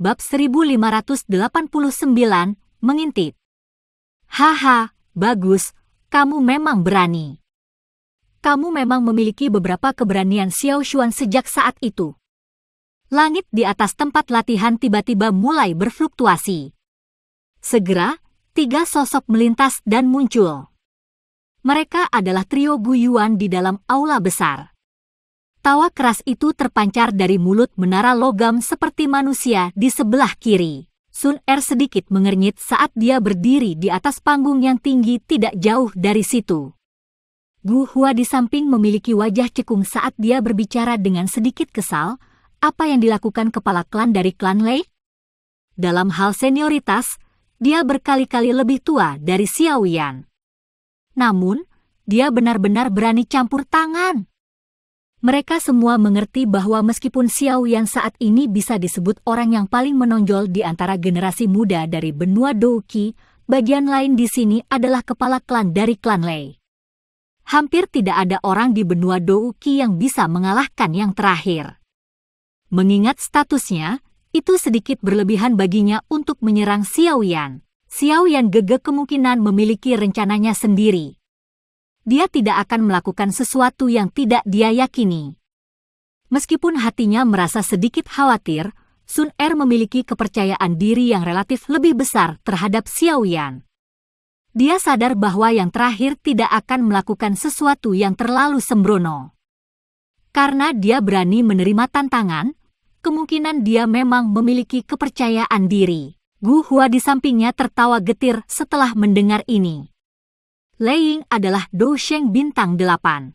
Bab 1589, mengintip. Haha, bagus, kamu memang berani. Kamu memang memiliki beberapa keberanian Xiao Xuan sejak saat itu. Langit di atas tempat latihan tiba-tiba mulai berfluktuasi. Segera, 3 sosok melintas dan muncul. Mereka adalah trio Gu Yuan di dalam aula besar. Tawa keras itu terpancar dari mulut menara logam seperti manusia di sebelah kiri. Sun Er sedikit mengernyit saat dia berdiri di atas panggung yang tinggi tidak jauh dari situ. Gu Hua di samping memiliki wajah cekung saat dia berbicara dengan sedikit kesal. Apa yang dilakukan kepala klan dari klan Lei? Dalam hal senioritas, dia berkali-kali lebih tua dari Xiao Yan. Namun, dia benar-benar berani campur tangan. Mereka semua mengerti bahwa meskipun Xiao Yan saat ini bisa disebut orang yang paling menonjol di antara generasi muda dari benua Douqi, bagian lain di sini adalah kepala klan dari klan Lei. Hampir tidak ada orang di benua Douqi yang bisa mengalahkan yang terakhir. Mengingat statusnya, itu sedikit berlebihan baginya untuk menyerang Xiao Yan. Xiao Yan gegek kemungkinan memiliki rencananya sendiri. Dia tidak akan melakukan sesuatu yang tidak dia yakini. Meskipun hatinya merasa sedikit khawatir, Sun Er memiliki kepercayaan diri yang relatif lebih besar terhadap Xiao Yan. Dia sadar bahwa yang terakhir tidak akan melakukan sesuatu yang terlalu sembrono. Karena dia berani menerima tantangan, kemungkinan dia memang memiliki kepercayaan diri. Gu Hua di sampingnya tertawa getir setelah mendengar ini. Lei Ying adalah Dousheng bintang 8.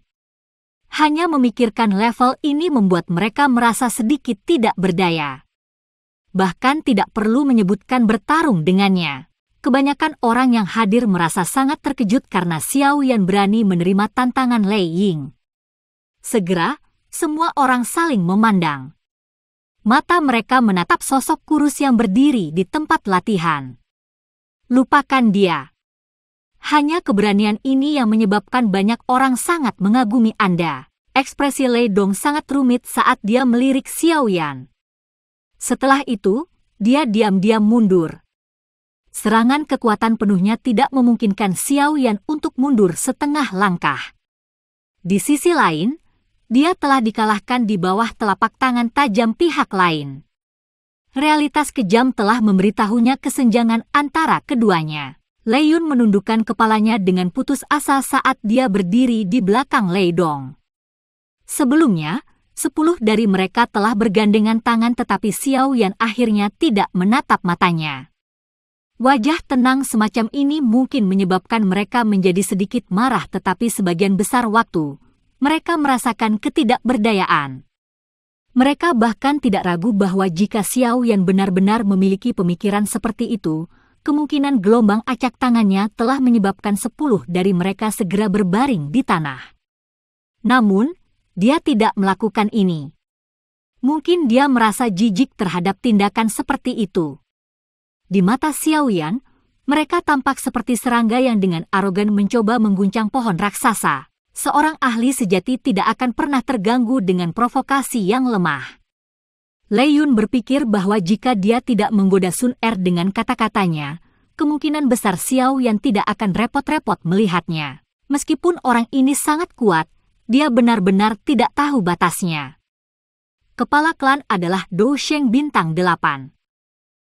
Hanya memikirkan level ini membuat mereka merasa sedikit tidak berdaya. Bahkan tidak perlu menyebutkan bertarung dengannya. Kebanyakan orang yang hadir merasa sangat terkejut karena Xiao Yan berani menerima tantangan Lei Ying. Segera, semua orang saling memandang. Mata mereka menatap sosok kurus yang berdiri di tempat latihan. Lupakan dia. Hanya keberanian ini yang menyebabkan banyak orang sangat mengagumi Anda. Ekspresi Lei Dong sangat rumit saat dia melirik Xiao Yan. Setelah itu, dia diam-diam mundur. Serangan kekuatan penuhnya tidak memungkinkan Xiao Yan untuk mundur setengah langkah. Di sisi lain, dia telah dikalahkan di bawah telapak tangan tajam pihak lain. Realitas kejam telah memberitahunya kesenjangan antara keduanya. Lei Yun menundukkan kepalanya dengan putus asa saat dia berdiri di belakang Lei Dong. Sebelumnya, 10 dari mereka telah bergandengan tangan tetapi Xiao Yan akhirnya tidak menatap matanya. Wajah tenang semacam ini mungkin menyebabkan mereka menjadi sedikit marah tetapi sebagian besar waktu, mereka merasakan ketidakberdayaan. Mereka bahkan tidak ragu bahwa jika Xiao Yan benar-benar memiliki pemikiran seperti itu, kemungkinan gelombang acak tangannya telah menyebabkan 10 dari mereka segera berbaring di tanah. Namun, dia tidak melakukan ini. Mungkin dia merasa jijik terhadap tindakan seperti itu. Di mata Xiao Yan, mereka tampak seperti serangga yang dengan arogan mencoba mengguncang pohon raksasa. Seorang ahli sejati tidak akan pernah terganggu dengan provokasi yang lemah. Lei Yun berpikir bahwa jika dia tidak menggoda Sun Er dengan kata-katanya, kemungkinan besar Xiao Yan tidak akan repot-repot melihatnya. Meskipun orang ini sangat kuat, dia benar-benar tidak tahu batasnya. Kepala klan adalah Dousheng bintang 8.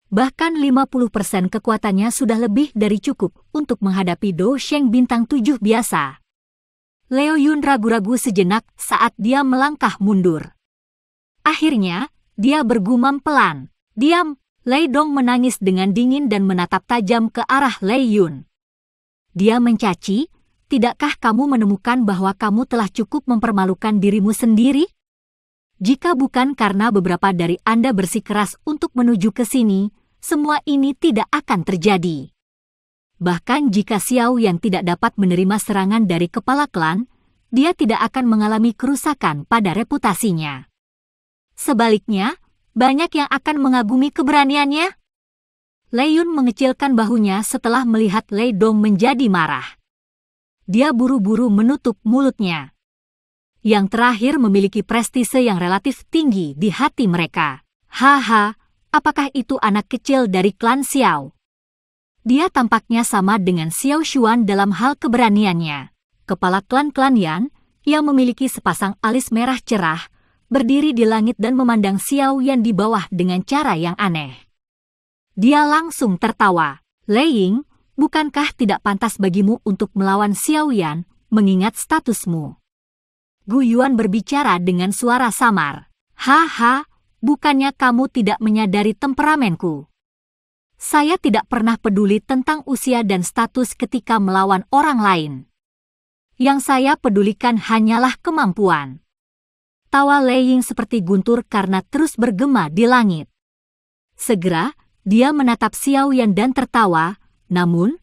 Bahkan 50% kekuatannya sudah lebih dari cukup untuk menghadapi Dousheng bintang 7 biasa. Lei Yun ragu-ragu sejenak saat dia melangkah mundur. Akhirnya, dia bergumam pelan. Diam, Lei Dong menangis dengan dingin dan menatap tajam ke arah Lei Yun. Dia mencaci, tidakkah kamu menemukan bahwa kamu telah cukup mempermalukan dirimu sendiri? Jika bukan karena beberapa dari Anda bersikeras untuk menuju ke sini, semua ini tidak akan terjadi. Bahkan jika Xiao Yan tidak dapat menerima serangan dari kepala klan, dia tidak akan mengalami kerusakan pada reputasinya. Sebaliknya, banyak yang akan mengagumi keberaniannya. Lei Yun mengecilkan bahunya setelah melihat Lei Dong menjadi marah. Dia buru-buru menutup mulutnya. Yang terakhir memiliki prestise yang relatif tinggi di hati mereka. Haha, Apakah itu anak kecil dari klan Xiao? Dia tampaknya sama dengan Xiao Xuan dalam hal keberaniannya. Kepala klan Yan, yang memiliki sepasang alis merah cerah, berdiri di langit dan memandang Xiao Yan di bawah dengan cara yang aneh. Dia langsung tertawa. Lei Ying, bukankah tidak pantas bagimu untuk melawan Xiao Yan, mengingat statusmu? Gu Yuan berbicara dengan suara samar. Haha, bukannya kamu tidak menyadari temperamenku? Saya tidak pernah peduli tentang usia dan status ketika melawan orang lain. Yang saya pedulikan hanyalah kemampuan. Tawa Lei Ying seperti guntur karena terus bergema di langit. Segera, dia menatap Xiao Yan dan tertawa, namun,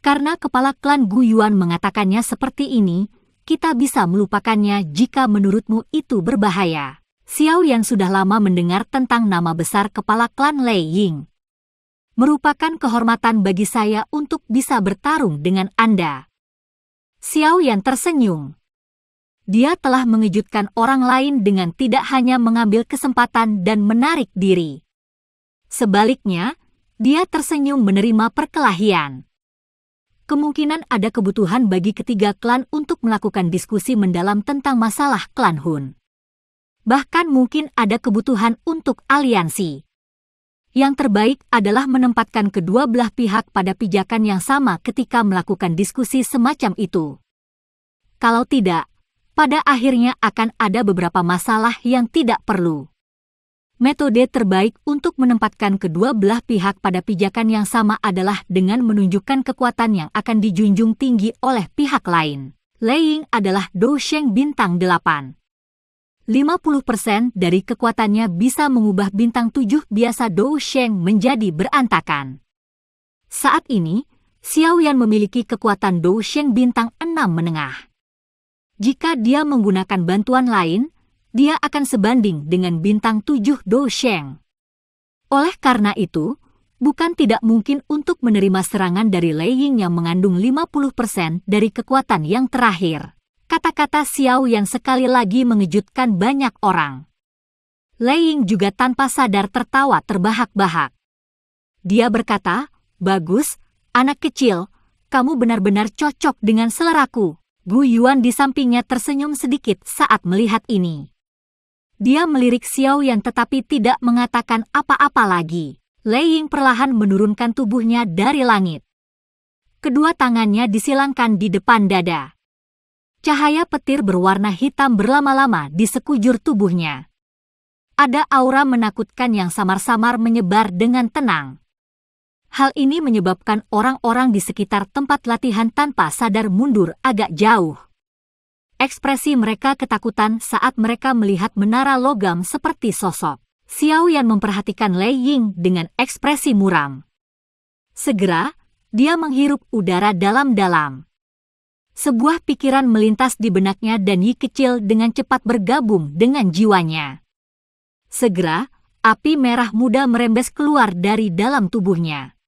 karena kepala klan Gu Yuan mengatakannya seperti ini, kita bisa melupakannya jika menurutmu itu berbahaya. Xiao Yan sudah lama mendengar tentang nama besar kepala klan Lei Ying. Merupakan kehormatan bagi saya untuk bisa bertarung dengan Anda. Xiao Yan tersenyum. Dia telah mengejutkan orang lain dengan tidak hanya mengambil kesempatan dan menarik diri. Sebaliknya, dia tersenyum menerima perkelahian. Kemungkinan ada kebutuhan bagi ketiga klan untuk melakukan diskusi mendalam tentang masalah klan Hun. Bahkan mungkin ada kebutuhan untuk aliansi. Yang terbaik adalah menempatkan kedua belah pihak pada pijakan yang sama ketika melakukan diskusi semacam itu. Kalau tidak, pada akhirnya akan ada beberapa masalah yang tidak perlu. Metode terbaik untuk menempatkan kedua belah pihak pada pijakan yang sama adalah dengan menunjukkan kekuatan yang akan dijunjung tinggi oleh pihak lain. Lei Ying adalah Dou Sheng bintang 8. 50% dari kekuatannya bisa mengubah bintang 7 biasa Dou Sheng menjadi berantakan. Saat ini, Xiao Yan memiliki kekuatan Dou Sheng bintang 6 menengah. Jika dia menggunakan bantuan lain, dia akan sebanding dengan bintang 7 Dou Sheng. Oleh karena itu, bukan tidak mungkin untuk menerima serangan dari Lei Ying yang mengandung 50% dari kekuatan yang terakhir. Kata-kata Xiao Yan sekali lagi mengejutkan banyak orang. Lei Ying juga tanpa sadar tertawa terbahak-bahak. Dia berkata, "Bagus, anak kecil, kamu benar-benar cocok dengan seleraku." Gu Yuan di sampingnya tersenyum sedikit saat melihat ini. Dia melirik Xiao Yan tetapi tidak mengatakan apa-apa lagi. Lei Ying perlahan menurunkan tubuhnya dari langit. Kedua tangannya disilangkan di depan dada. Cahaya petir berwarna hitam berlama-lama di sekujur tubuhnya. Ada aura menakutkan yang samar-samar menyebar dengan tenang. Hal ini menyebabkan orang-orang di sekitar tempat latihan tanpa sadar mundur agak jauh. Ekspresi mereka ketakutan saat mereka melihat menara logam seperti sosok. Xiao Yan memperhatikan Lei Ying dengan ekspresi muram. Segera, dia menghirup udara dalam-dalam. Sebuah pikiran melintas di benaknya dan Yi kecil dengan cepat bergabung dengan jiwanya. Segera, api merah muda merembes keluar dari dalam tubuhnya.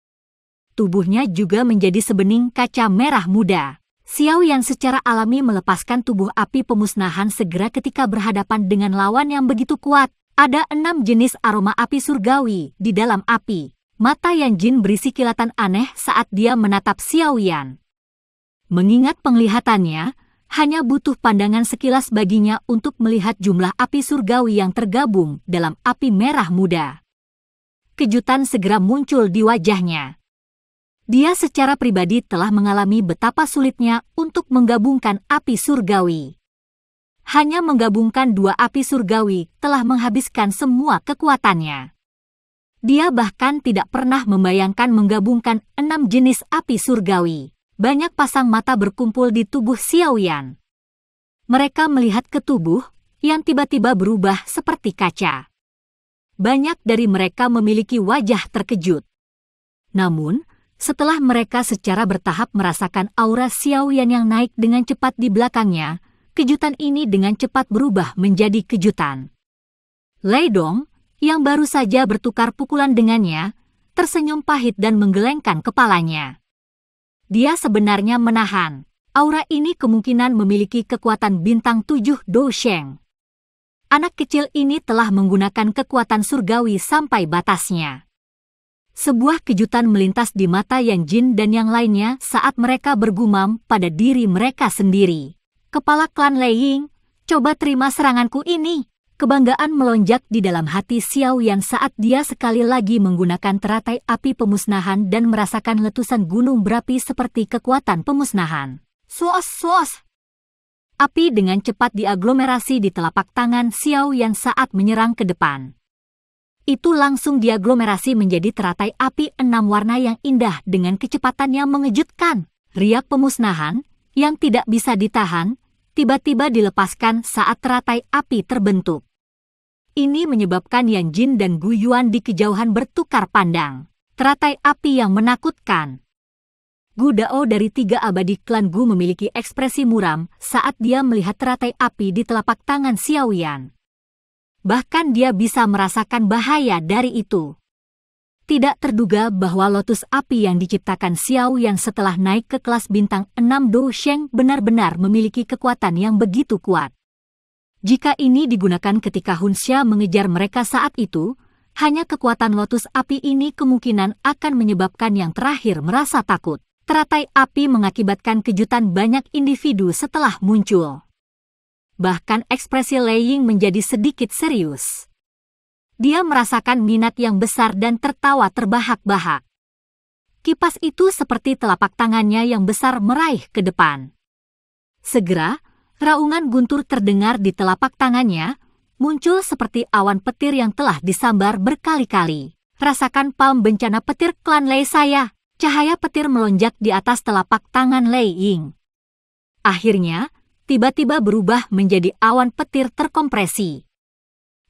Tubuhnya juga menjadi sebening kaca merah muda. Xiao Yan secara alami melepaskan tubuh api pemusnahan segera ketika berhadapan dengan lawan yang begitu kuat. Ada 6 jenis aroma api surgawi di dalam api. Mata Yan Jin berisi kilatan aneh saat dia menatap Xiao Yan. Mengingat penglihatannya, hanya butuh pandangan sekilas baginya untuk melihat jumlah api surgawi yang tergabung dalam api merah muda. Kejutan segera muncul di wajahnya. Dia secara pribadi telah mengalami betapa sulitnya untuk menggabungkan api surgawi. Hanya menggabungkan 2 api surgawi telah menghabiskan semua kekuatannya. Dia bahkan tidak pernah membayangkan menggabungkan 6 jenis api surgawi. Banyak pasang mata berkumpul di tubuh Xiao Yan. Mereka melihat ke tubuh yang tiba-tiba berubah seperti kaca. Banyak dari mereka memiliki wajah terkejut. Namun, setelah mereka secara bertahap merasakan aura Xiao Yan yang naik dengan cepat di belakangnya, kejutan ini dengan cepat berubah menjadi kejutan. Lei Dong, yang baru saja bertukar pukulan dengannya, tersenyum pahit dan menggelengkan kepalanya. Dia sebenarnya menahan. Aura ini kemungkinan memiliki kekuatan bintang 7 Dou Sheng. Anak kecil ini telah menggunakan kekuatan surgawi sampai batasnya. Sebuah kejutan melintas di mata Yang Jin dan yang lainnya saat mereka bergumam pada diri mereka sendiri. Kepala klan Lei Ying, coba terima seranganku ini. Kebanggaan melonjak di dalam hati Xiao Yan saat dia sekali lagi menggunakan teratai api pemusnahan dan merasakan letusan gunung berapi seperti kekuatan pemusnahan. Suos! Api dengan cepat diaglomerasi di telapak tangan Xiao Yan saat menyerang ke depan. Itu langsung diaglomerasi menjadi teratai api 6 warna yang indah dengan kecepatan yang mengejutkan. Riak pemusnahan, yang tidak bisa ditahan, tiba-tiba dilepaskan saat teratai api terbentuk. Ini menyebabkan Yang Jin dan Gu Yuan di kejauhan bertukar pandang. Teratai api yang menakutkan. Gu Dao dari 3 abadi klan Gu memiliki ekspresi muram saat dia melihat teratai api di telapak tangan Xiao Yan. Bahkan dia bisa merasakan bahaya dari itu. Tidak terduga bahwa lotus api yang diciptakan Xiao Yan setelah naik ke kelas bintang 6 Dou Sheng benar-benar memiliki kekuatan yang begitu kuat. Jika ini digunakan ketika Hun Xia mengejar mereka saat itu, hanya kekuatan lotus api ini kemungkinan akan menyebabkan yang terakhir merasa takut. Teratai api mengakibatkan kejutan banyak individu setelah muncul. Bahkan ekspresi Lei Ying menjadi sedikit serius. Dia merasakan minat yang besar dan tertawa terbahak-bahak. Kipas itu seperti telapak tangannya yang besar meraih ke depan. Segera, raungan guntur terdengar di telapak tangannya, muncul seperti awan petir yang telah disambar berkali-kali. Rasakan palm bencana petir klan Lei saya. Cahaya petir melonjak di atas telapak tangan Lei Ying. Akhirnya, tiba-tiba berubah menjadi awan petir terkompresi.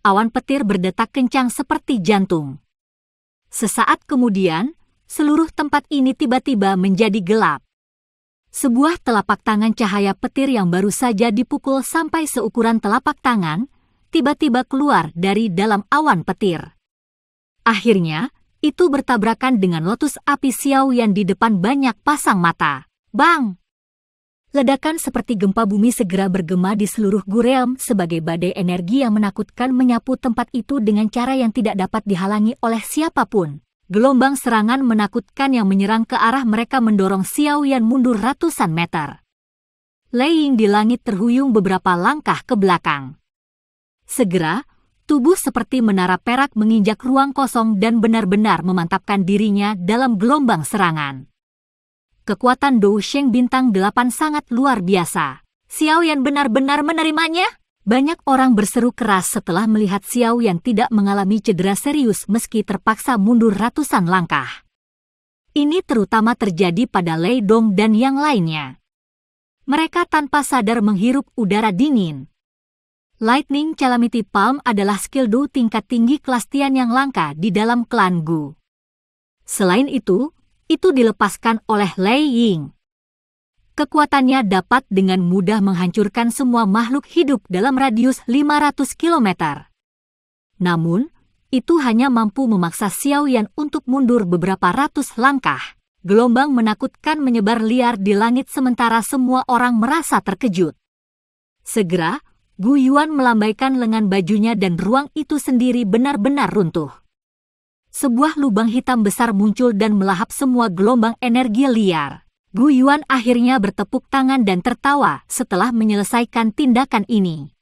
Awan petir berdetak kencang seperti jantung. Sesaat kemudian, seluruh tempat ini tiba-tiba menjadi gelap. Sebuah telapak tangan cahaya petir yang baru saja dipukul sampai seukuran telapak tangan, tiba-tiba keluar dari dalam awan petir. Akhirnya, itu bertabrakan dengan lotus api Xiao Yan di depan banyak pasang mata. Bang! Ledakan seperti gempa bumi segera bergema di seluruh Gu Realm sebagai badai energi yang menakutkan menyapu tempat itu dengan cara yang tidak dapat dihalangi oleh siapapun. Gelombang serangan menakutkan yang menyerang ke arah mereka mendorong Xiao Yan mundur ratusan meter. Lei Ying di langit terhuyung beberapa langkah ke belakang. Segera, tubuh seperti menara perak menginjak ruang kosong dan benar-benar memantapkan dirinya dalam gelombang serangan. Kekuatan Dou Sheng bintang 8 sangat luar biasa. Xiao Yan benar-benar menerimanya? Banyak orang berseru keras setelah melihat Xiao Yan tidak mengalami cedera serius meski terpaksa mundur ratusan langkah. Ini terutama terjadi pada Lei Dong dan yang lainnya. Mereka tanpa sadar menghirup udara dingin. Lightning Calamity Palm adalah skill Dou tingkat tinggi kelas Tian yang langka di dalam klan Gu. Selain itu dilepaskan oleh Lei Ying. Kekuatannya dapat dengan mudah menghancurkan semua makhluk hidup dalam radius 500 km. Namun, itu hanya mampu memaksa Xiao Yan untuk mundur beberapa ratus langkah. Gelombang menakutkan menyebar liar di langit sementara semua orang merasa terkejut. Segera, Gu Yuan melambaikan lengan bajunya dan ruang itu sendiri benar-benar runtuh. Sebuah lubang hitam besar muncul dan melahap semua gelombang energi liar. Gu Yuan akhirnya bertepuk tangan dan tertawa setelah menyelesaikan tindakan ini.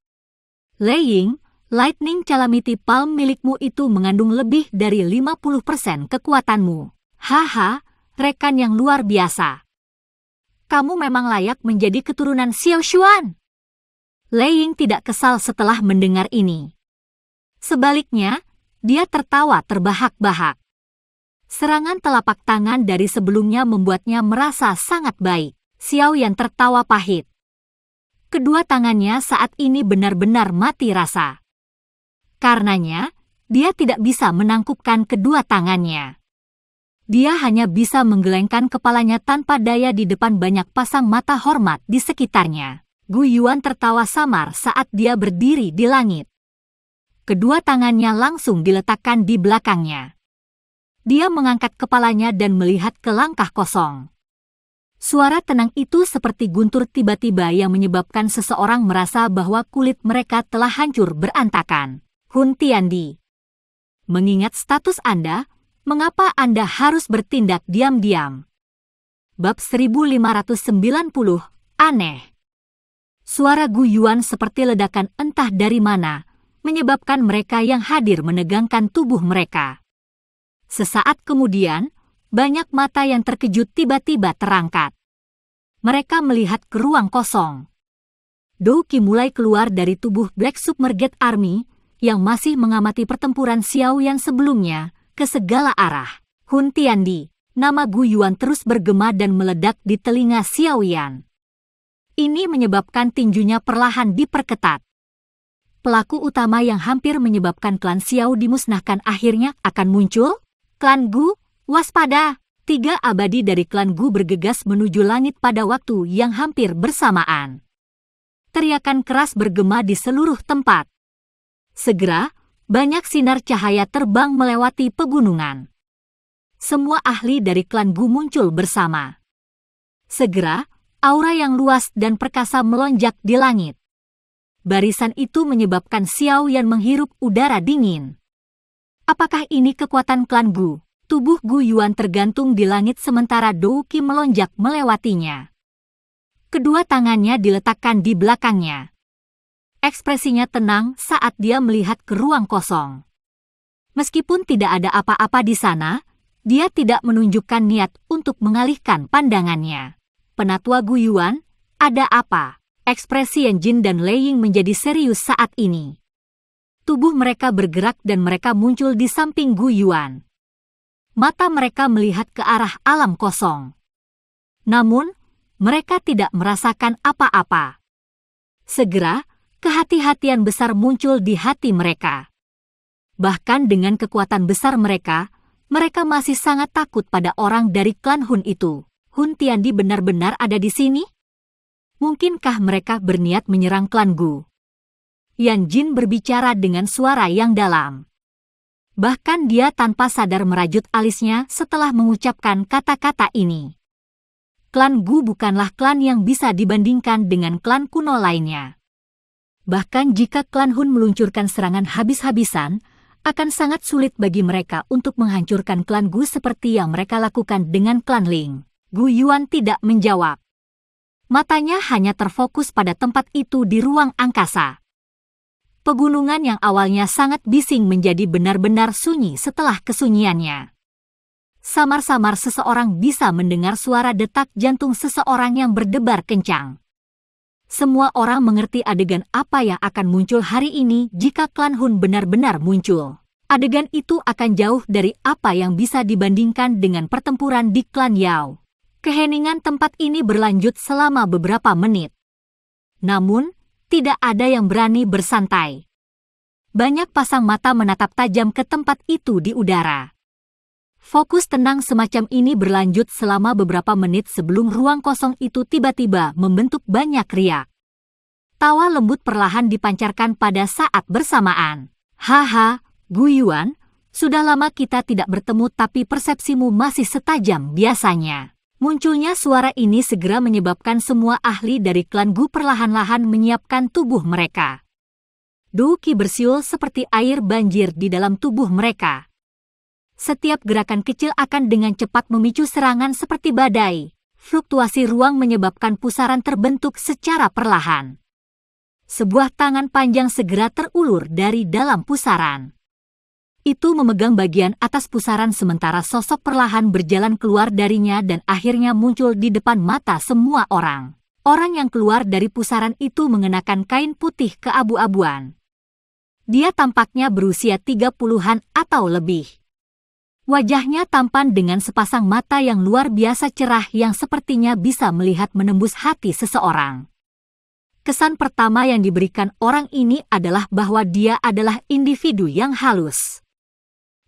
Lei Ying, Lightning Calamity Palm milikmu itu mengandung lebih dari 50% kekuatanmu. Haha, rekan yang luar biasa. Kamu memang layak menjadi keturunan Xiao Xuan. Lei Ying tidak kesal setelah mendengar ini. Sebaliknya, dia tertawa terbahak-bahak. Serangan telapak tangan dari sebelumnya membuatnya merasa sangat baik. Xiao Yan tertawa pahit. Kedua tangannya saat ini benar-benar mati rasa. Karenanya, dia tidak bisa menangkupkan kedua tangannya. Dia hanya bisa menggelengkan kepalanya tanpa daya di depan banyak pasang mata hormat di sekitarnya. Gu Yuan tertawa samar saat dia berdiri di langit. Kedua tangannya langsung diletakkan di belakangnya. Dia mengangkat kepalanya dan melihat ke langkah kosong. Suara tenang itu seperti guntur tiba-tiba yang menyebabkan seseorang merasa bahwa kulit mereka telah hancur berantakan. Hun Tiandi, mengingat status Anda, mengapa Anda harus bertindak diam-diam? Bab 1590, aneh. Suara Gu Yuan seperti ledakan entah dari mana, menyebabkan mereka yang hadir menegangkan tubuh mereka. Sesaat kemudian, banyak mata yang terkejut tiba-tiba terangkat. Mereka melihat ke ruang kosong. Dou Qi mulai keluar dari tubuh Black Submerged Army yang masih mengamati pertempuran Xiao Yan sebelumnya ke segala arah. Hun Tiandi, nama Gu Yuan terus bergema dan meledak di telinga Xiao Yan. Ini menyebabkan tinjunya perlahan diperketat. Pelaku utama yang hampir menyebabkan klan Xiao dimusnahkan akhirnya akan muncul. Klan Gu, waspada! 3 abadi dari klan Gu bergegas menuju langit pada waktu yang hampir bersamaan. Teriakan keras bergema di seluruh tempat. Segera, banyak sinar cahaya terbang melewati pegunungan. Semua ahli dari klan Gu muncul bersama. Segera, aura yang luas dan perkasa melonjak di langit. Barisan itu menyebabkan Xiao Yan menghirup udara dingin. Apakah ini kekuatan klan Gu? Tubuh Gu Yuan tergantung di langit sementara Dou Qi melonjak melewatinya. Kedua tangannya diletakkan di belakangnya. Ekspresinya tenang saat dia melihat ke ruang kosong. Meskipun tidak ada apa-apa di sana, dia tidak menunjukkan niat untuk mengalihkan pandangannya. Penatua Gu Yuan, ada apa? Ekspresi Yan Jin dan Lei Ying menjadi serius saat ini. Tubuh mereka bergerak dan mereka muncul di samping Gu Yuan. Mata mereka melihat ke arah alam kosong. Namun, mereka tidak merasakan apa-apa. Segera, kehati-hatian besar muncul di hati mereka. Bahkan dengan kekuatan besar mereka masih sangat takut pada orang dari klan Hun itu. Hun Tiandi benar-benar ada di sini? Mungkinkah mereka berniat menyerang klan Gu? Yan Jin berbicara dengan suara yang dalam. Bahkan dia tanpa sadar merajut alisnya setelah mengucapkan kata-kata ini. Klan Gu bukanlah klan yang bisa dibandingkan dengan klan kuno lainnya. Bahkan jika klan Hun meluncurkan serangan habis-habisan, akan sangat sulit bagi mereka untuk menghancurkan klan Gu seperti yang mereka lakukan dengan klan Ling. Gu Yuan tidak menjawab. Matanya hanya terfokus pada tempat itu di ruang angkasa. Pegunungan yang awalnya sangat bising menjadi benar-benar sunyi setelah kesunyiannya. Samar-samar seseorang bisa mendengar suara detak jantung seseorang yang berdebar kencang. Semua orang mengerti adegan apa yang akan muncul hari ini jika klan Hun benar-benar muncul. Adegan itu akan jauh dari apa yang bisa dibandingkan dengan pertempuran di klan Yao. Keheningan tempat ini berlanjut selama beberapa menit. Namun, tidak ada yang berani bersantai. Banyak pasang mata menatap tajam ke tempat itu di udara. Fokus tenang semacam ini berlanjut selama beberapa menit sebelum ruang kosong itu tiba-tiba membentuk banyak riak. Tawa lembut perlahan dipancarkan pada saat bersamaan. Haha, Gu Yuan, sudah lama kita tidak bertemu tapi persepsimu masih setajam biasanya. Munculnya suara ini segera menyebabkan semua ahli dari klan Gu perlahan-lahan menyiapkan tubuh mereka. Dou Qi bersiul seperti air banjir di dalam tubuh mereka. Setiap gerakan kecil akan dengan cepat memicu serangan seperti badai. Fluktuasi ruang menyebabkan pusaran terbentuk secara perlahan. Sebuah tangan panjang segera terulur dari dalam pusaran. Itu memegang bagian atas pusaran sementara sosok perlahan berjalan keluar darinya dan akhirnya muncul di depan mata semua orang. Orang yang keluar dari pusaran itu mengenakan kain putih keabu-abuan. Dia tampaknya berusia 30-an atau lebih. Wajahnya tampan dengan sepasang mata yang luar biasa cerah yang sepertinya bisa melihat menembus hati seseorang. Kesan pertama yang diberikan orang ini adalah bahwa dia adalah individu yang halus.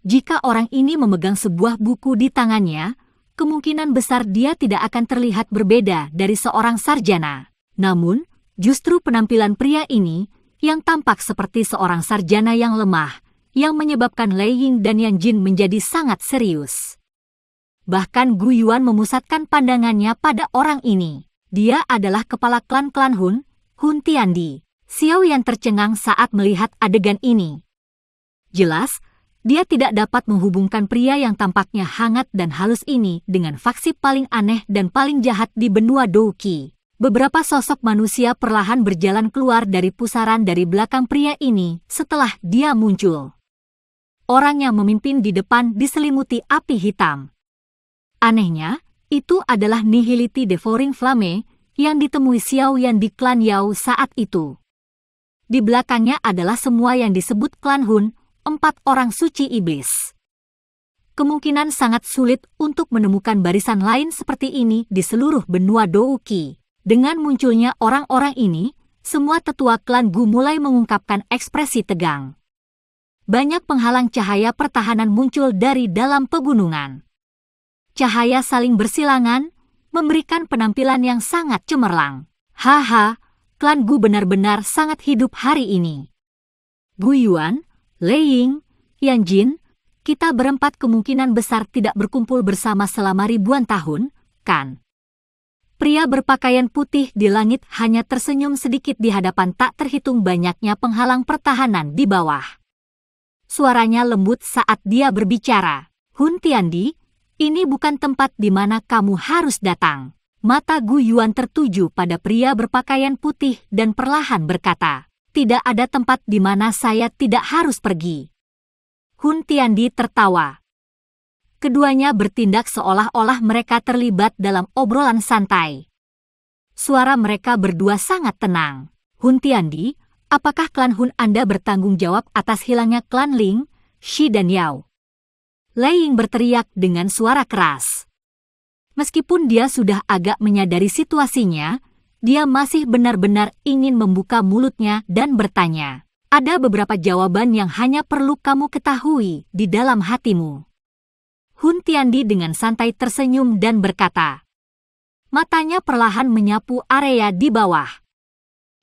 Jika orang ini memegang sebuah buku di tangannya, kemungkinan besar dia tidak akan terlihat berbeda dari seorang sarjana. Namun, justru penampilan pria ini, yang tampak seperti seorang sarjana yang lemah, yang menyebabkan Lei Ying dan Yan Jin menjadi sangat serius. Bahkan Gu Yuan memusatkan pandangannya pada orang ini. Dia adalah kepala klan Hun, Hun Tiandi. Xiao Yan tercengang saat melihat adegan ini. Jelas, dia tidak dapat menghubungkan pria yang tampaknya hangat dan halus ini dengan faksi paling aneh dan paling jahat di benua Douqi. Beberapa sosok manusia perlahan berjalan keluar dari pusaran dari belakang pria ini setelah dia muncul. Orang yang memimpin di depan diselimuti api hitam. Anehnya, itu adalah Nihility Devouring Flame yang ditemui Xiao Yan di klan Yao saat itu. Di belakangnya adalah semua yang disebut klan Hun, 4 orang suci iblis. Kemungkinan sangat sulit untuk menemukan barisan lain seperti ini di seluruh benua Douqi. Dengan munculnya orang-orang ini, semua tetua klan Gu mulai mengungkapkan ekspresi tegang. Banyak penghalang cahaya pertahanan muncul dari dalam pegunungan. Cahaya saling bersilangan, memberikan penampilan yang sangat cemerlang. Haha, klan Gu benar-benar sangat hidup hari ini. Gu Yuan, Lei Ying, Yan Jin, kita berempat kemungkinan besar tidak berkumpul bersama selama ribuan tahun, kan? Pria berpakaian putih di langit hanya tersenyum sedikit di hadapan tak terhitung banyaknya penghalang pertahanan di bawah. Suaranya lembut saat dia berbicara. Hun Tiandi, ini bukan tempat di mana kamu harus datang. Mata Gu Yuan tertuju pada pria berpakaian putih dan perlahan berkata, tidak ada tempat di mana saya tidak harus pergi. Hun Tiandi tertawa. Keduanya bertindak seolah-olah mereka terlibat dalam obrolan santai. Suara mereka berdua sangat tenang. Hun Tiandi, apakah klan Hun Anda bertanggung jawab atas hilangnya klan Ling, Shi dan Yao? Lei Ying berteriak dengan suara keras. Meskipun dia sudah agak menyadari situasinya, dia masih benar-benar ingin membuka mulutnya dan bertanya. Ada beberapa jawaban yang hanya perlu kamu ketahui di dalam hatimu. Hun Tiandi dengan santai tersenyum dan berkata. Matanya perlahan menyapu area di bawah.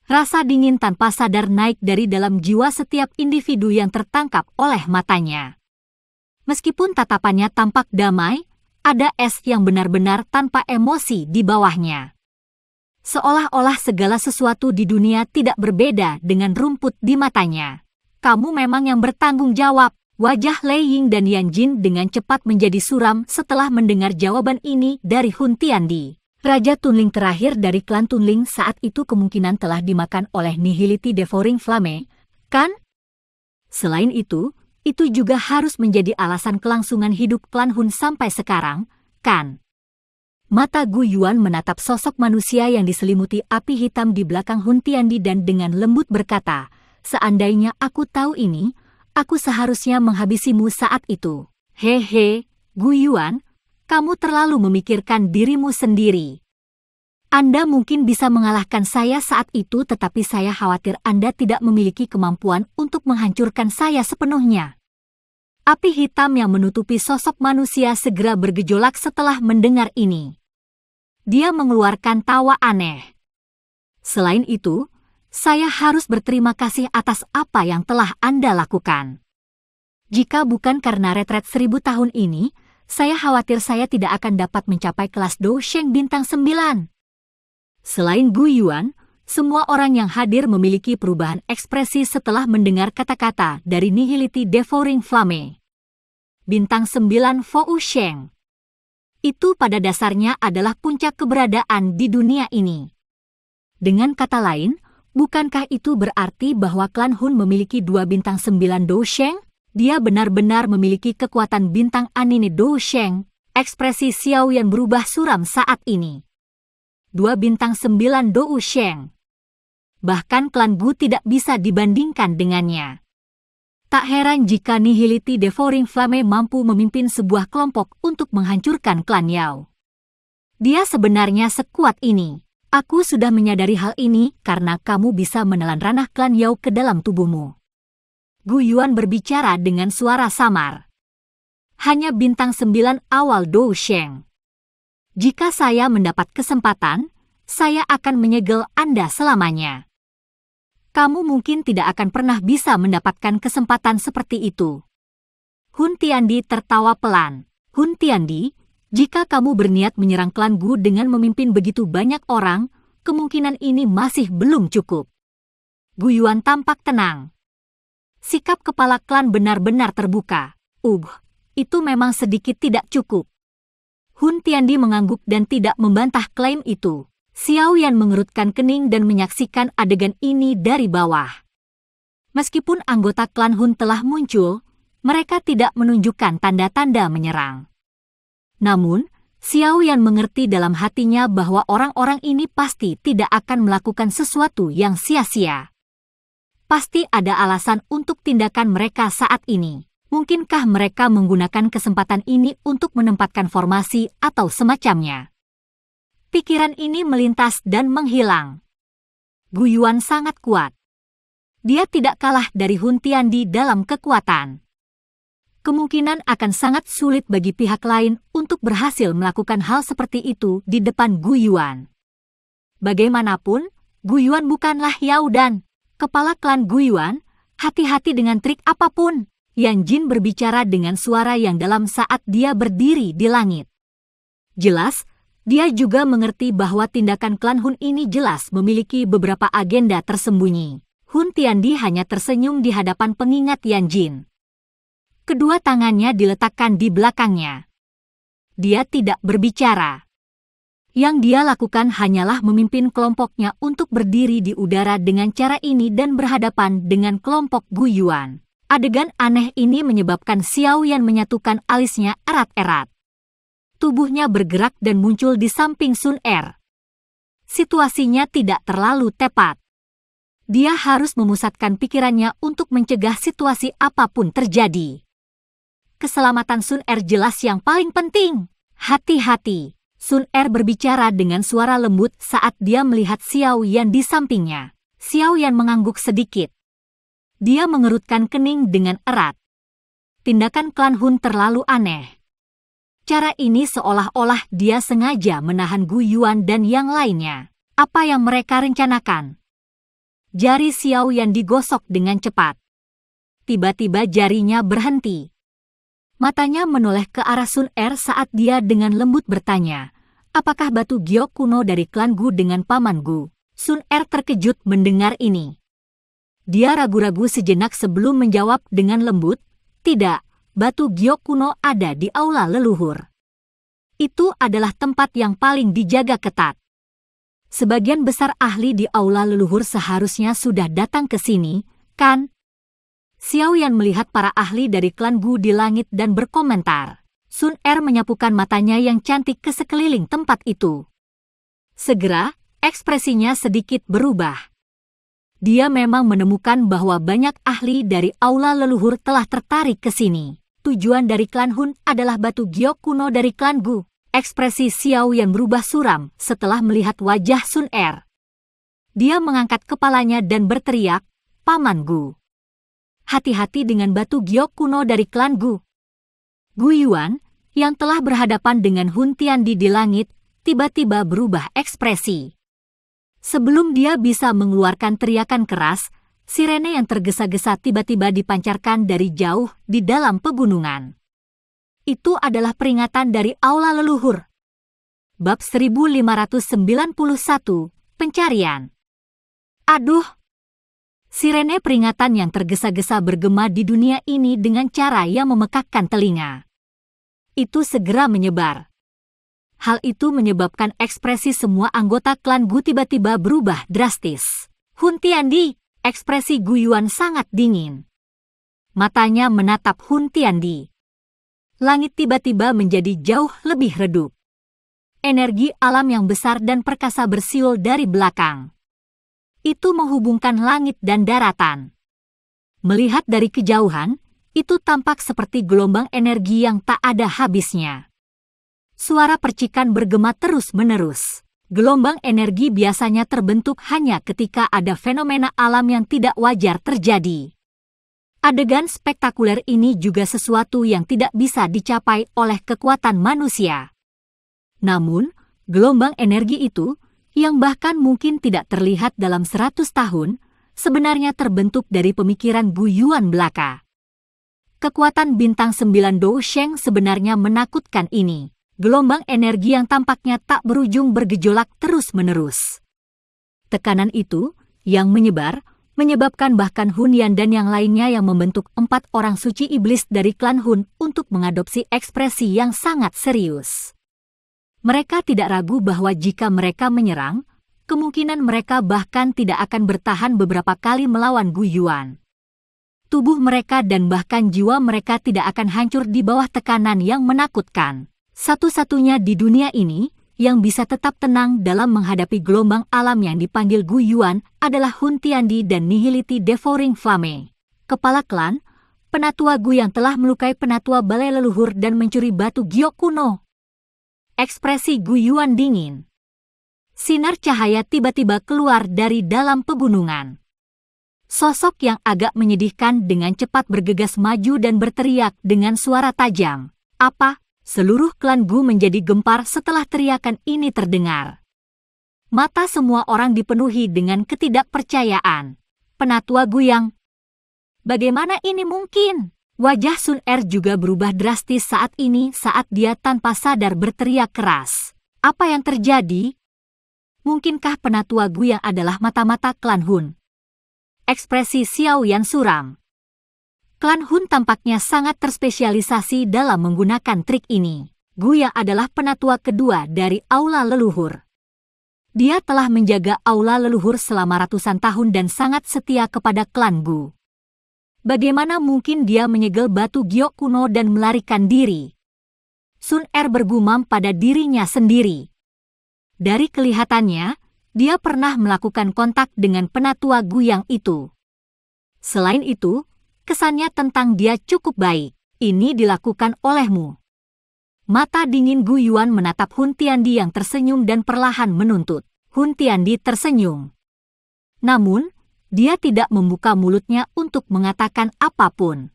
Rasa dingin tanpa sadar naik dari dalam jiwa setiap individu yang tertangkap oleh matanya. Meskipun tatapannya tampak damai, ada es yang benar-benar tanpa emosi di bawahnya. Seolah-olah segala sesuatu di dunia tidak berbeda dengan rumput di matanya. Kamu memang yang bertanggung jawab. Wajah Lei Ying dan Yan Jin dengan cepat menjadi suram setelah mendengar jawaban ini dari Hun Tiandi. Raja Tunling terakhir dari klan Tunling saat itu kemungkinan telah dimakan oleh Nihility Devouring Flame, kan? Selain itu juga harus menjadi alasan kelangsungan hidup klan Hun sampai sekarang, kan? Mata Gu Yuan menatap sosok manusia yang diselimuti api hitam di belakang Hun Tiandi dan dengan lembut berkata, seandainya aku tahu ini, aku seharusnya menghabisimu saat itu. Hehe, Gu Yuan, kamu terlalu memikirkan dirimu sendiri. Anda mungkin bisa mengalahkan saya saat itu, tetapi saya khawatir Anda tidak memiliki kemampuan untuk menghancurkan saya sepenuhnya. Api hitam yang menutupi sosok manusia segera bergejolak setelah mendengar ini. Dia mengeluarkan tawa aneh. Selain itu, saya harus berterima kasih atas apa yang telah Anda lakukan. Jika bukan karena retret 1000 tahun ini, saya khawatir saya tidak akan dapat mencapai kelas Dou Sheng bintang 9. Selain Gu Yuan, semua orang yang hadir memiliki perubahan ekspresi setelah mendengar kata-kata dari Nihility Devouring Flame. Bintang 9 Fou Sheng. Itu pada dasarnya adalah puncak keberadaan di dunia ini. Dengan kata lain, bukankah itu berarti bahwa klan Hun memiliki 2 bintang 9 Dou Sheng? Dia benar-benar memiliki kekuatan bintang anime Dou Sheng. Ekspresi Xiao Yan berubah suram saat ini. 2 bintang 9 Dou Sheng. Bahkan klan Gu tidak bisa dibandingkan dengannya. Tak heran jika Nihility Devouring Flame mampu memimpin sebuah kelompok untuk menghancurkan klan Yao. Dia sebenarnya sekuat ini. Aku sudah menyadari hal ini karena kamu bisa menelan ranah klan Yao ke dalam tubuhmu. Gu Yuan berbicara dengan suara samar. Hanya bintang 9 awal Dou Sheng. Jika saya mendapat kesempatan, saya akan menyegel Anda selamanya. Kamu mungkin tidak akan pernah bisa mendapatkan kesempatan seperti itu. Hun Tiandi tertawa pelan. Hun Tiandi, Jika kamu berniat menyerang klan Gu dengan memimpin begitu banyak orang, kemungkinan ini masih belum cukup. Gu Yuan tampak tenang. Sikap kepala klan benar-benar terbuka. Itu memang sedikit tidak cukup. Hun Tiandi mengangguk dan tidak membantah klaim itu. Xiao Yan mengerutkan kening dan menyaksikan adegan ini dari bawah. Meskipun anggota klan Hun telah muncul, mereka tidak menunjukkan tanda-tanda menyerang. Namun, Xiao Yan mengerti dalam hatinya bahwa orang-orang ini pasti tidak akan melakukan sesuatu yang sia-sia. Pasti ada alasan untuk tindakan mereka saat ini. Mungkinkah mereka menggunakan kesempatan ini untuk menempatkan formasi atau semacamnya? Pikiran ini melintas dan menghilang. Gu Yuan sangat kuat. Dia tidak kalah dari Hun Tiandi dalam kekuatan. Kemungkinan akan sangat sulit bagi pihak lain untuk berhasil melakukan hal seperti itu di depan Gu Yuan. Bagaimanapun, Gu Yuan bukanlah Yao Dan, kepala klan Gu Yuan. Hati-hati dengan trik apapun. Yan Jin berbicara dengan suara yang dalam saat dia berdiri di langit. Jelas, dia juga mengerti bahwa tindakan klan Hun ini jelas memiliki beberapa agenda tersembunyi. Hun Tiandi hanya tersenyum di hadapan pengingat Yan Jin. Kedua tangannya diletakkan di belakangnya. Dia tidak berbicara. Yang dia lakukan hanyalah memimpin kelompoknya untuk berdiri di udara dengan cara ini dan berhadapan dengan kelompok Gu Yuan. Adegan aneh ini menyebabkan Xiao Yan menyatukan alisnya erat-erat. Tubuhnya bergerak dan muncul di samping Sun Er. Situasinya tidak terlalu tepat. Dia harus memusatkan pikirannya untuk mencegah situasi apapun terjadi. Keselamatan Sun Er jelas yang paling penting. Hati-hati. Sun Er berbicara dengan suara lembut saat dia melihat Xiao Yan di sampingnya. Xiao Yan mengangguk sedikit. Dia mengerutkan kening dengan erat. Tindakan klan Hun terlalu aneh. Cara ini seolah-olah dia sengaja menahan Gu Yuan dan yang lainnya. Apa yang mereka rencanakan? Jari Xiao Yan digosok dengan cepat. Tiba-tiba jarinya berhenti. Matanya menoleh ke arah Sun Er saat dia dengan lembut bertanya, apakah batu giok kuno dari klan Gu dengan paman Gu? Sun Er terkejut mendengar ini. Dia ragu-ragu sejenak sebelum menjawab dengan lembut, tidak, batu giok kuno ada di aula leluhur. Itu adalah tempat yang paling dijaga ketat. Sebagian besar ahli di aula leluhur seharusnya sudah datang ke sini, kan? Xiao Yan melihat para ahli dari klan Gu di langit dan berkomentar. Sun Er menyapukan matanya yang cantik ke sekeliling tempat itu. Segera, ekspresinya sedikit berubah. Dia memang menemukan bahwa banyak ahli dari aula leluhur telah tertarik ke sini. Tujuan dari klan Hun adalah batu giok kuno dari klan Gu. Ekspresi Xiao Yan berubah suram setelah melihat wajah Sun Er. Dia mengangkat kepalanya dan berteriak, Paman Gu. Hati-hati dengan batu giok kuno dari klan Gu. Gu Yuan, yang telah berhadapan dengan Hun Tiandi di langit, tiba-tiba berubah ekspresi. Sebelum dia bisa mengeluarkan teriakan keras, sirene yang tergesa-gesa tiba-tiba dipancarkan dari jauh di dalam pegunungan. Itu adalah peringatan dari aula leluhur. Bab 1591, Pencarian. Aduh! Sirene peringatan yang tergesa-gesa bergema di dunia ini dengan cara yang memekakkan telinga. Itu segera menyebar. Hal itu menyebabkan ekspresi semua anggota klan Gu tiba-tiba berubah drastis. Hun Tiandi, ekspresi Gu Yuan sangat dingin. Matanya menatap Hun Tiandi. Langit tiba-tiba menjadi jauh lebih redup. Energi alam yang besar dan perkasa bersiul dari belakang. Itu menghubungkan langit dan daratan. Melihat dari kejauhan, itu tampak seperti gelombang energi yang tak ada habisnya. Suara percikan bergema terus-menerus. Gelombang energi biasanya terbentuk hanya ketika ada fenomena alam yang tidak wajar terjadi. Adegan spektakuler ini juga sesuatu yang tidak bisa dicapai oleh kekuatan manusia. Namun, gelombang energi itu, yang bahkan mungkin tidak terlihat dalam 100 tahun, sebenarnya terbentuk dari pemikiran Gu Yuan belaka. Kekuatan bintang 9 Dou Sheng sebenarnya menakutkan ini. Gelombang energi yang tampaknya tak berujung bergejolak terus-menerus. Tekanan itu, yang menyebabkan bahkan Hun Yan dan yang lainnya yang membentuk 4 orang suci iblis dari klan Hun untuk mengadopsi ekspresi yang sangat serius. Mereka tidak ragu bahwa jika mereka menyerang, kemungkinan mereka bahkan tidak akan bertahan beberapa kali melawan Gu Yuan. Tubuh mereka dan bahkan jiwa mereka tidak akan hancur di bawah tekanan yang menakutkan. Satu-satunya di dunia ini yang bisa tetap tenang dalam menghadapi gelombang alam yang dipanggil Gu Yuan adalah Hun Tiandi dan Nihility Devouring Flame, kepala klan, penatua Gu yang telah melukai penatua balai leluhur dan mencuri batu giok kuno. Ekspresi Gu Yuan dingin. Sinar cahaya tiba-tiba keluar dari dalam pegunungan. Sosok yang agak menyedihkan dengan cepat bergegas maju dan berteriak dengan suara tajam. Apa? Seluruh klan Gu menjadi gempar setelah teriakan ini terdengar. Mata semua orang dipenuhi dengan ketidakpercayaan. Penatua Gu yang... Bagaimana ini mungkin? Wajah Sun Er juga berubah drastis saat ini saat dia tanpa sadar berteriak keras. Apa yang terjadi? Mungkinkah penatua Gu yang adalah mata-mata klan Hun? Ekspresi Xiao Yan suram. Klan Hun tampaknya sangat terspesialisasi dalam menggunakan trik ini. Gu yang adalah penatua kedua dari Aula Leluhur. Dia telah menjaga Aula Leluhur selama ratusan tahun dan sangat setia kepada klan Gu. Bagaimana mungkin dia menyegel batu giok kuno dan melarikan diri? Sun Er bergumam pada dirinya sendiri. Dari kelihatannya, dia pernah melakukan kontak dengan penatua Gu yang itu. Selain itu, kesannya tentang dia cukup baik. Ini dilakukan olehmu. Mata dingin Gu Yuan menatap Hun Tiandi yang tersenyum dan perlahan menuntut. Hun Tiandi tersenyum. Namun, dia tidak membuka mulutnya untuk mengatakan apapun.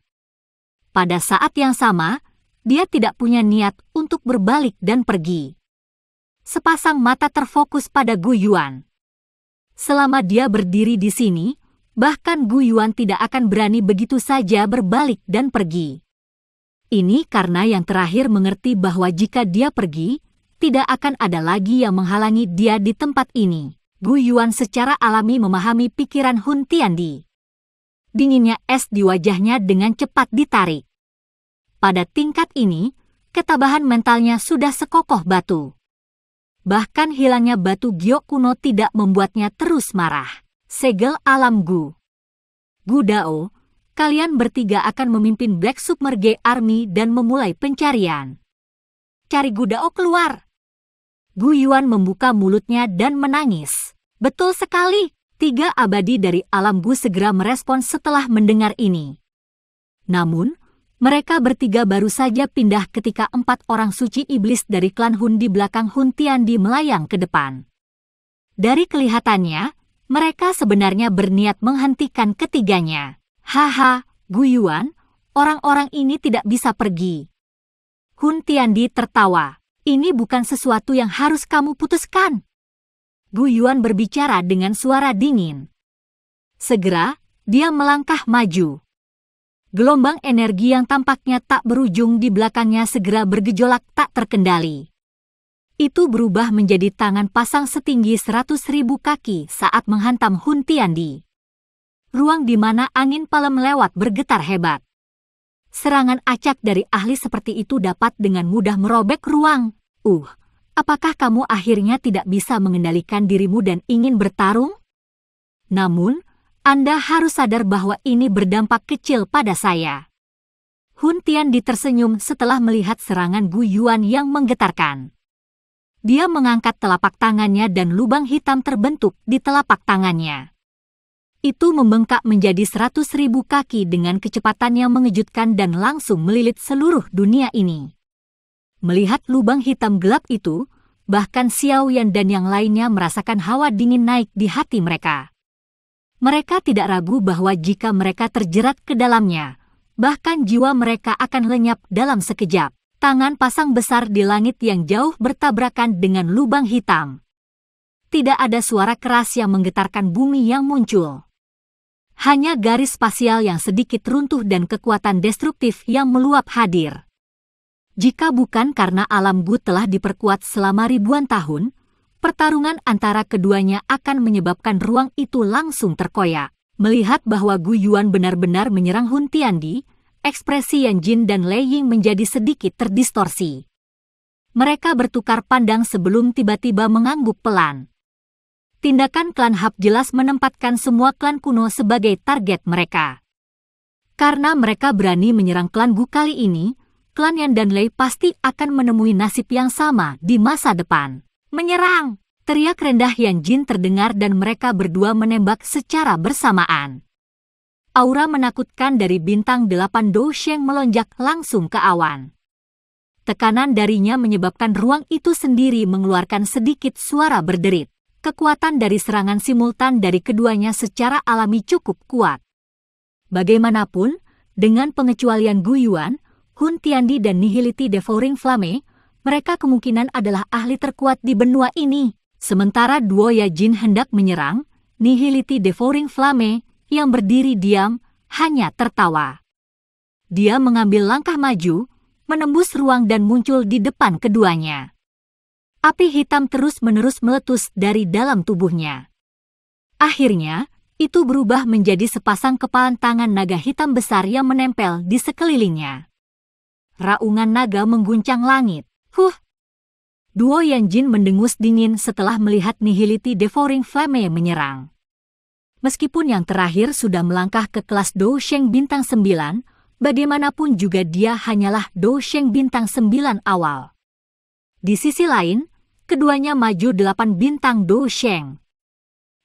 Pada saat yang sama, dia tidak punya niat untuk berbalik dan pergi. Sepasang mata terfokus pada Gu Yuan. Selama dia berdiri di sini, bahkan Gu Yuan tidak akan berani begitu saja berbalik dan pergi. Ini karena yang terakhir mengerti bahwa jika dia pergi, tidak akan ada lagi yang menghalangi dia di tempat ini. Gu Yuan secara alami memahami pikiran Hun Tiandi. Dinginnya es di wajahnya dengan cepat ditarik. Pada tingkat ini, ketabahan mentalnya sudah sekokoh batu. Bahkan hilangnya batu giok kuno tidak membuatnya terus marah. Segel alam Gu. Gu Dao, kalian bertiga akan memimpin Black Submerge Army dan memulai pencarian. Cari Gu Dao keluar. Gu Yuan membuka mulutnya dan menangis. Betul sekali, 3 abadi dari alam Gu segera merespons setelah mendengar ini. Namun, mereka bertiga baru saja pindah ketika 4 orang suci iblis dari klan Hun di belakang Hun Tiandi melayang ke depan. Dari kelihatannya, mereka sebenarnya berniat menghentikan ketiganya. Haha, Gu Yuan, orang-orang ini tidak bisa pergi. Hun Tiandi tertawa. Ini bukan sesuatu yang harus kamu putuskan. Gu Yuan berbicara dengan suara dingin. Segera, dia melangkah maju. Gelombang energi yang tampaknya tak berujung di belakangnya segera bergejolak tak terkendali. Itu berubah menjadi tangan pasang setinggi 100.000 kaki saat menghantam Hun Tiandi. Ruang di mana angin palem lewat bergetar hebat. Serangan acak dari ahli seperti itu dapat dengan mudah merobek ruang. Apakah kamu akhirnya tidak bisa mengendalikan dirimu dan ingin bertarung? Namun, Anda harus sadar bahwa ini berdampak kecil pada saya. Hun Tiandi tersenyum setelah melihat serangan Gu Yuan yang menggetarkan. Dia mengangkat telapak tangannya dan lubang hitam terbentuk di telapak tangannya. Itu membengkak menjadi 100.000 kaki dengan kecepatan yang mengejutkan dan langsung melilit seluruh dunia ini. Melihat lubang hitam gelap itu, bahkan Xiao Yan dan yang lainnya merasakan hawa dingin naik di hati mereka. Mereka tidak ragu bahwa jika mereka terjerat ke dalamnya, bahkan jiwa mereka akan lenyap dalam sekejap. Tangan pasang besar di langit yang jauh bertabrakan dengan lubang hitam. Tidak ada suara keras yang menggetarkan bumi yang muncul. Hanya garis spasial yang sedikit runtuh dan kekuatan destruktif yang meluap hadir. Jika bukan karena alam Gu telah diperkuat selama ribuan tahun, pertarungan antara keduanya akan menyebabkan ruang itu langsung terkoyak. Melihat bahwa Gu Yuan benar-benar menyerang Hun Tiandi, ekspresi Yan Jin dan Lei Ying menjadi sedikit terdistorsi. Mereka bertukar pandang sebelum tiba-tiba mengangguk pelan. Tindakan klan Hap jelas menempatkan semua klan kuno sebagai target mereka. Karena mereka berani menyerang klan Gu kali ini, klan Yan dan Lei pasti akan menemui nasib yang sama di masa depan. Menyerang! Teriak rendah Yan Jin terdengar dan mereka berdua menembak secara bersamaan. Aura menakutkan dari bintang 8 Dou Sheng melonjak langsung ke awan. Tekanan darinya menyebabkan ruang itu sendiri mengeluarkan sedikit suara berderit. Kekuatan dari serangan simultan dari keduanya secara alami cukup kuat. Bagaimanapun, dengan pengecualian Gu Yuan, Hun Tiandi dan Nihility Devouring Flame, mereka kemungkinan adalah ahli terkuat di benua ini. Sementara duo Ya Jin hendak menyerang, Nihility Devouring Flame yang berdiri diam hanya tertawa. Dia mengambil langkah maju, menembus ruang dan muncul di depan keduanya. Api hitam terus-menerus meletus dari dalam tubuhnya. Akhirnya, itu berubah menjadi sepasang kepalan tangan naga hitam besar yang menempel di sekelilingnya. Raungan naga mengguncang langit. Duo Yan Jin mendengus dingin setelah melihat Nihility Devouring Flame menyerang. Meskipun yang terakhir sudah melangkah ke kelas Dou Sheng Bintang 9, bagaimanapun juga dia hanyalah Dou Sheng Bintang 9 awal. Di sisi lain, keduanya maju 8 bintang Dou Sheng.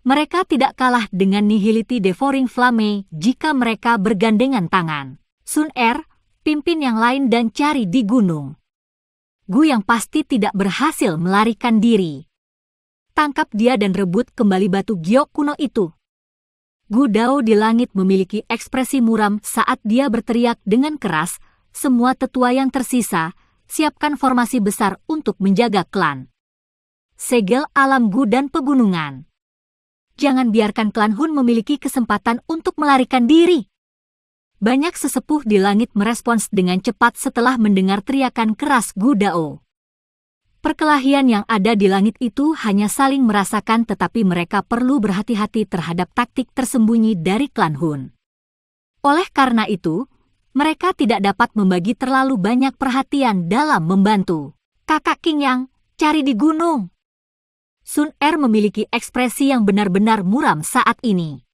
Mereka tidak kalah dengan Nihility Devouring Flame jika mereka bergandengan tangan. Sun Er, pimpin yang lain dan cari di gunung. Gu yang pasti tidak berhasil melarikan diri. Tangkap dia dan rebut kembali batu giok kuno itu. Gu Dao di langit memiliki ekspresi muram saat dia berteriak dengan keras, semua tetua yang tersisa, siapkan formasi besar untuk menjaga klan. Segel alam Gu dan pegunungan. Jangan biarkan klan Hun memiliki kesempatan untuk melarikan diri. Banyak sesepuh di langit merespons dengan cepat setelah mendengar teriakan keras Gu Dao. Perkelahian yang ada di langit itu hanya saling merasakan tetapi mereka perlu berhati-hati terhadap taktik tersembunyi dari klan Hun. Oleh karena itu, mereka tidak dapat membagi terlalu banyak perhatian dalam membantu. Kakak King Yang, cari di gunung. Sun Er memiliki ekspresi yang benar-benar muram saat ini.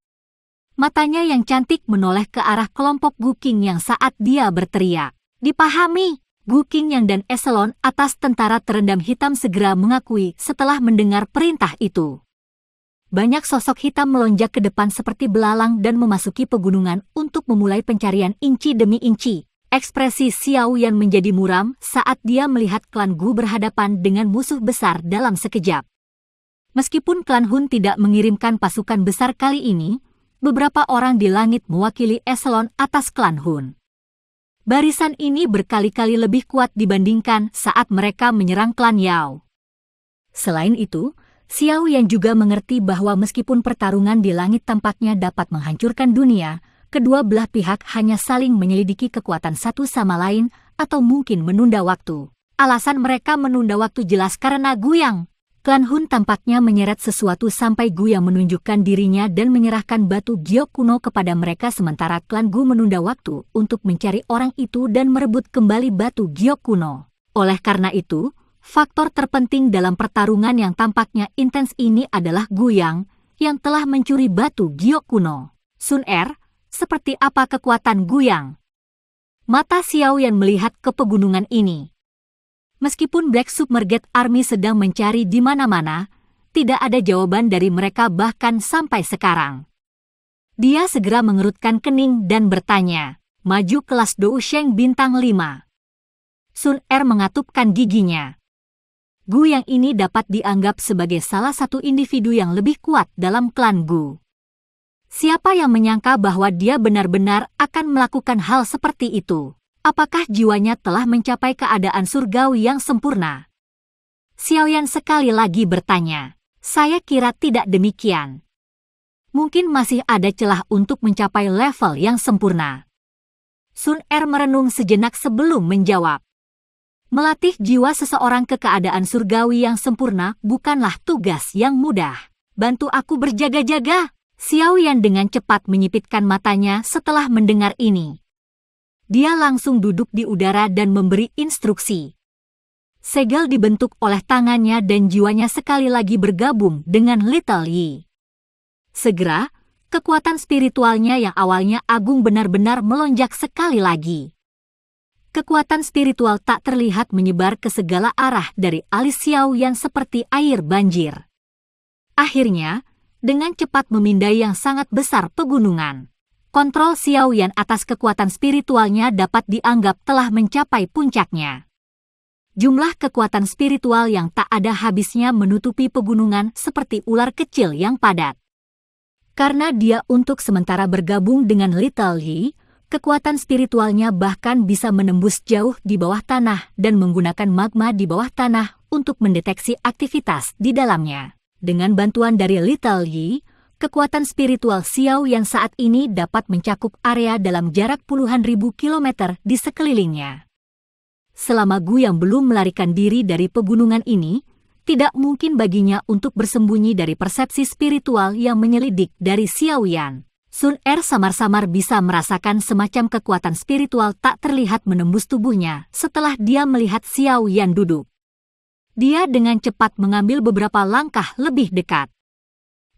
Matanya yang cantik menoleh ke arah kelompok Gu King Yang saat dia berteriak. Dipahami, Gu King Yang dan eselon atas tentara terendam hitam segera mengakui setelah mendengar perintah itu. Banyak sosok hitam melonjak ke depan seperti belalang dan memasuki pegunungan untuk memulai pencarian inci demi inci. Ekspresi Xiao Yan menjadi muram saat dia melihat klan Gu berhadapan dengan musuh besar dalam sekejap. Meskipun klan Hun tidak mengirimkan pasukan besar kali ini, beberapa orang di langit mewakili eselon atas klan Hun. Barisan ini berkali-kali lebih kuat dibandingkan saat mereka menyerang klan Yao. Selain itu, Xiao Yan juga mengerti bahwa meskipun pertarungan di langit tampaknya dapat menghancurkan dunia, kedua belah pihak hanya saling menyelidiki kekuatan satu sama lain atau mungkin menunda waktu. Alasan mereka menunda waktu jelas karena Guyang. Klan Hun tampaknya menyeret sesuatu sampai Gu yang menunjukkan dirinya dan menyerahkan batu giok kuno kepada mereka sementara klan Gu menunda waktu untuk mencari orang itu dan merebut kembali batu giok kuno. Oleh karena itu, faktor terpenting dalam pertarungan yang tampaknya intens ini adalah Guyang yang telah mencuri batu giok kuno. Sun Er, seperti apa kekuatan Guyang? Mata Xiao Yan melihat ke pegunungan ini. Meskipun Black Submerged Army sedang mencari di mana-mana, tidak ada jawaban dari mereka bahkan sampai sekarang. Dia segera mengerutkan kening dan bertanya, maju kelas Dou Sheng bintang 5. Sun Er mengatupkan giginya. Gu yang ini dapat dianggap sebagai salah satu individu yang lebih kuat dalam klan Gu. Siapa yang menyangka bahwa dia benar-benar akan melakukan hal seperti itu? Apakah jiwanya telah mencapai keadaan surgawi yang sempurna? Xiao Yan sekali lagi bertanya. Saya kira tidak demikian. Mungkin masih ada celah untuk mencapai level yang sempurna. Sun Er merenung sejenak sebelum menjawab. Melatih jiwa seseorang ke keadaan surgawi yang sempurna bukanlah tugas yang mudah. Bantu aku berjaga-jaga. Xiao Yan dengan cepat menyipitkan matanya setelah mendengar ini. Dia langsung duduk di udara dan memberi instruksi. Segel dibentuk oleh tangannya dan jiwanya sekali lagi bergabung dengan Little Yi. Segera, kekuatan spiritualnya yang awalnya agung benar-benar melonjak sekali lagi. Kekuatan spiritual tak terlihat menyebar ke segala arah dari alis Xiao Yan seperti air banjir. Akhirnya, dengan cepat memindai yang sangat besar pegunungan, kontrol Xiao Yan atas kekuatan spiritualnya dapat dianggap telah mencapai puncaknya. Jumlah kekuatan spiritual yang tak ada habisnya menutupi pegunungan seperti ular kecil yang padat. Karena dia untuk sementara bergabung dengan Little Yi, kekuatan spiritualnya bahkan bisa menembus jauh di bawah tanah dan menggunakan magma di bawah tanah untuk mendeteksi aktivitas di dalamnya. Dengan bantuan dari Little Yi, kekuatan spiritual Xiao Yan saat ini dapat mencakup area dalam jarak puluhan ribu kilometer di sekelilingnya. Selama Gu yang belum melarikan diri dari pegunungan ini, tidak mungkin baginya untuk bersembunyi dari persepsi spiritual yang menyelidik dari Xiao Yan. Sun Er samar-samar bisa merasakan semacam kekuatan spiritual tak terlihat menembus tubuhnya setelah dia melihat Xiao Yan duduk. Dia dengan cepat mengambil beberapa langkah lebih dekat.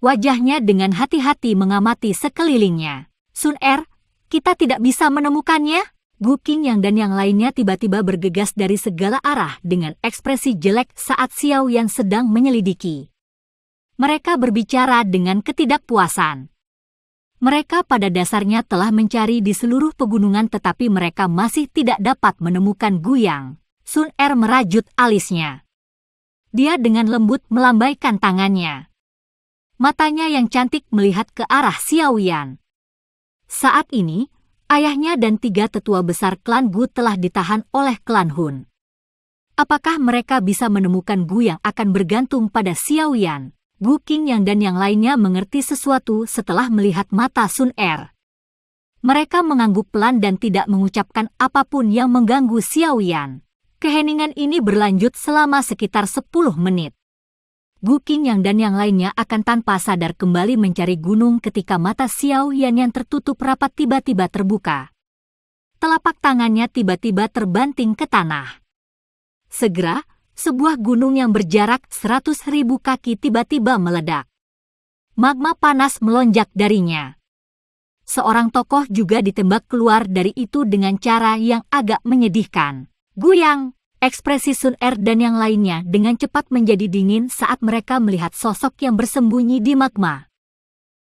Wajahnya dengan hati-hati mengamati sekelilingnya. Sun Er, kita tidak bisa menemukannya? Gu Qingyang dan yang lainnya tiba-tiba bergegas dari segala arah dengan ekspresi jelek saat Xiao Yan sedang menyelidiki. Mereka berbicara dengan ketidakpuasan. Mereka pada dasarnya telah mencari di seluruh pegunungan tetapi mereka masih tidak dapat menemukan Gu Yang. Sun Er merajut alisnya. Dia dengan lembut melambaikan tangannya. Matanya yang cantik melihat ke arah Xiao Yan. Saat ini, ayahnya dan 3 tetua besar klan Gu telah ditahan oleh klan Hun. Apakah mereka bisa menemukan Gu yang akan bergantung pada Xiao Yan? Gu Qingyang dan yang lainnya mengerti sesuatu setelah melihat mata Sun Er. Mereka mengangguk pelan dan tidak mengucapkan apapun yang mengganggu Xiao Yan. Keheningan ini berlanjut selama sekitar 10 menit. Gu Qingyang dan yang lainnya akan tanpa sadar kembali mencari gunung ketika mata Xiao Yan yang tertutup rapat tiba-tiba terbuka. Telapak tangannya tiba-tiba terbanting ke tanah. Segera, sebuah gunung yang berjarak 100.000 kaki tiba-tiba meledak. Magma panas melonjak darinya. Seorang tokoh juga ditembak keluar dari itu dengan cara yang agak menyedihkan. Gu Yang, ekspresi Sun Er dan yang lainnya dengan cepat menjadi dingin saat mereka melihat sosok yang bersembunyi di magma.